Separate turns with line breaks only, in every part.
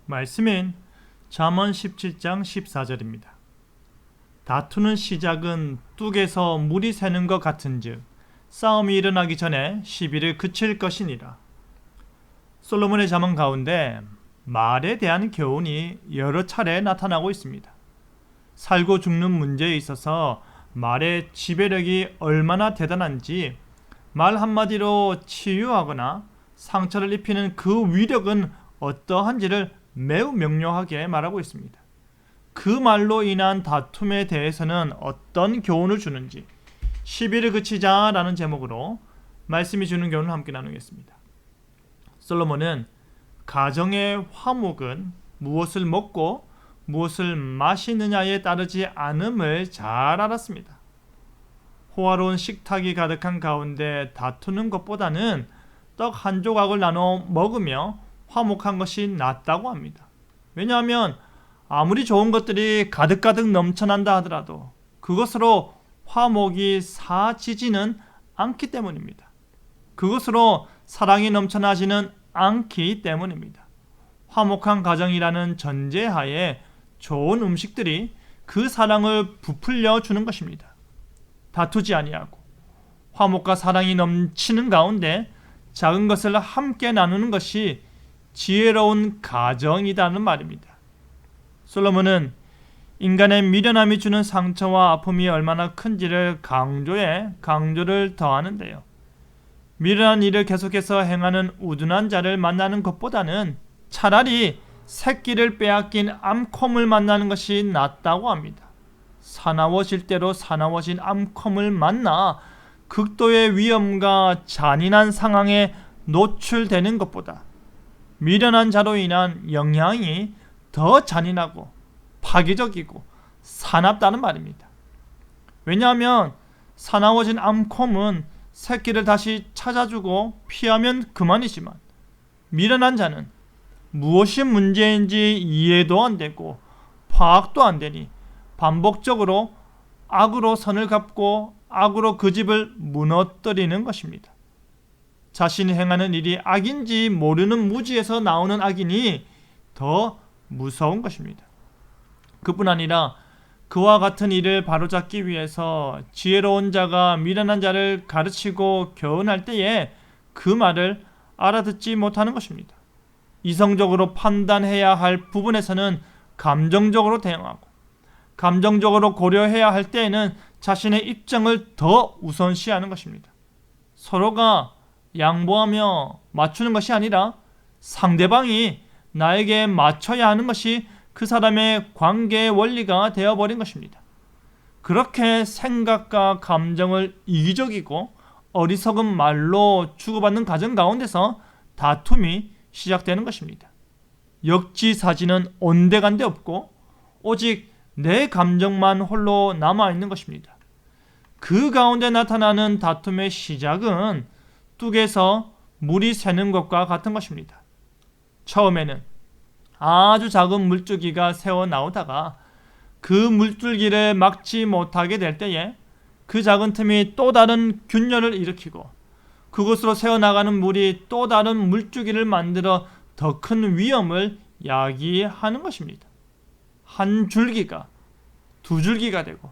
말씀인 잠언 17장 14절입니다. 다투는 시작은 뚝에서 물이 새는 것 같은즉 싸움이 일어나기 전에 시비를 그칠 것이니라. 솔로몬의 잠언 가운데 말에 대한 교훈이 여러 차례 나타나고 있습니다. 살고 죽는 문제에 있어서 말의 지배력이 얼마나 대단한지 말 한마디로 치유하거나 상처를 입히는 그 위력은 어떠한지를 매우 명료하게 말하고 있습니다. 그 말로 인한 다툼에 대해서는 어떤 교훈을 주는지 시비를 그치자라는 제목으로 말씀이 주는 교훈을 함께 나누겠습니다. 솔로몬은 가정의 화목은 무엇을 먹고 무엇을 마시느냐에 따르지 않음을 잘 알았습니다. 호화로운 식탁이 가득한 가운데 다투는 것보다는 떡 한 조각을 나눠 먹으며 화목한 것이 낫다고 합니다. 왜냐하면 아무리 좋은 것들이 가득가득 넘쳐난다 하더라도 그것으로 화목이 사지지는 않기 때문입니다. 그것으로 사랑이 넘쳐나지는 않기 때문입니다. 화목한 가정이라는 전제하에 좋은 음식들이 그 사랑을 부풀려 주는 것입니다. 다투지 아니하고 화목과 사랑이 넘치는 가운데 작은 것을 함께 나누는 것이 지혜로운 가정이라는 말입니다. 솔로몬은 인간의 미련함이 주는 상처와 아픔이 얼마나 큰지를 강조를 더하는데요. 미련한 일을 계속해서 행하는 우둔한 자를 만나는 것보다는 차라리 새끼를 빼앗긴 암컷을 만나는 것이 낫다고 합니다. 사나워질 대로 사나워진 암컷을 만나 극도의 위험과 잔인한 상황에 노출되는 것보다 미련한 자로 인한 영향이 더 잔인하고 파괴적이고 사납다는 말입니다. 왜냐하면 사나워진 암컷은 새끼를 다시 찾아주고 피하면 그만이지만 미련한 자는 무엇이 문제인지 이해도 안 되고 파악도 안 되니 반복적으로 악으로 선을 갚고 악으로 그 집을 무너뜨리는 것입니다. 자신이 행하는 일이 악인지 모르는 무지에서 나오는 악이니 더 무서운 것입니다. 그뿐 아니라 그와 같은 일을 바로잡기 위해서 지혜로운 자가 미련한 자를 가르치고 교훈할 때에 그 말을 알아듣지 못하는 것입니다. 이성적으로 판단해야 할 부분에서는 감정적으로 대응하고 감정적으로 고려해야 할 때에는 자신의 입장을 더 우선시하는 것입니다. 서로가 양보하며 맞추는 것이 아니라 상대방이 나에게 맞춰야 하는 것이 그 사람의 관계의 원리가 되어버린 것입니다. 그렇게 생각과 감정을 이기적이고 어리석은 말로 주고받는 가정 가운데서 다툼이 시작되는 것입니다. 역지사지는 온데간데 없고 오직 내 감정만 홀로 남아있는 것입니다. 그 가운데 나타나는 다툼의 시작은 뚝에서 물이 새는 것과 같은 것입니다. 처음에는 아주 작은 물줄기가 새어 나오다가 그 물줄기를 막지 못하게 될 때에 그 작은 틈이 또 다른 균열을 일으키고 그곳으로 새어나가는 물이 또 다른 물줄기를 만들어 더 큰 위험을 야기하는 것입니다. 한 줄기가 두 줄기가 되고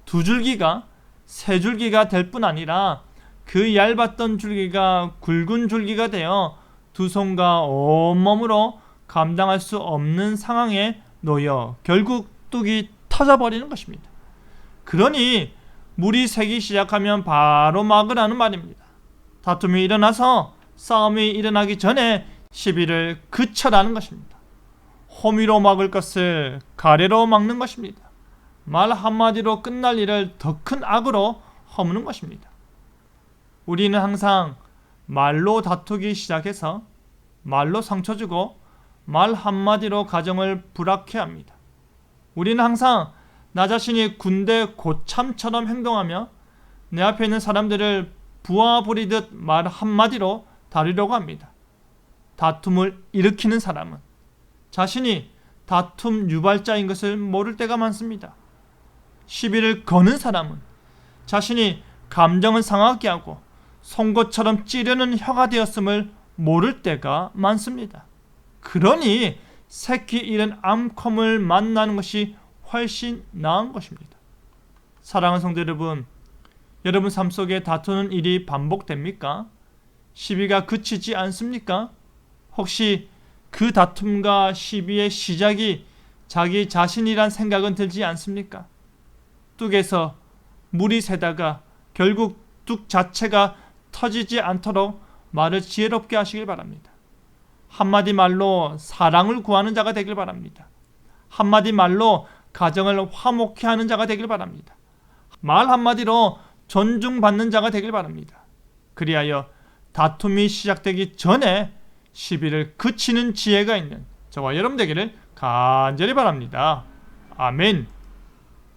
두 줄기가 세 줄기가 될 뿐 아니라 그 얇았던 줄기가 굵은 줄기가 되어 두 손과 온몸으로 감당할 수 없는 상황에 놓여 결국 뚝이 터져버리는 것입니다. 그러니 물이 새기 시작하면 바로 막으라는 말입니다. 다툼이 일어나서 싸움이 일어나기 전에 시비를 그쳐라는 것입니다. 호미로 막을 것을 가래로 막는 것입니다. 말 한마디로 끝날 일을 더 큰 악으로 허무는 것입니다. 우리는 항상 말로 다투기 시작해서 말로 상처 주고 말 한마디로 가정을 불악해 합니다. 우리는 항상 나 자신이 군대 고참처럼 행동하며 내 앞에 있는 사람들을 부하 부리듯 말 한마디로 다루려고 합니다. 다툼을 일으키는 사람은 자신이 다툼 유발자인 것을 모를 때가 많습니다. 시비를 거는 사람은 자신이 감정을 상하게 하고 송곳처럼 찌르는 혀가 되었음을 모를 때가 많습니다. 그러니 새끼 잃은 암컷을 만나는 것이 훨씬 나은 것입니다. 사랑하는 성도 여러분, 여러분 삶 속에 다투는 일이 반복됩니까? 시비가 그치지 않습니까? 혹시 그 다툼과 시비의 시작이 자기 자신이란 생각은 들지 않습니까? 뚝에서 물이 새다가 결국 뚝 자체가 터지지 않도록 말을 지혜롭게 하시길 바랍니다. 한마디 말로 사랑을 구하는 자가 되길 바랍니다. 한마디 말로 가정을 화목케 하는 자가 되길 바랍니다. 말 한마디로 존중받는 자가 되길 바랍니다. 그리하여 다툼이 시작되기 전에 시비를 그치는 지혜가 있는 저와 여러분 되기를 간절히 바랍니다. 아멘.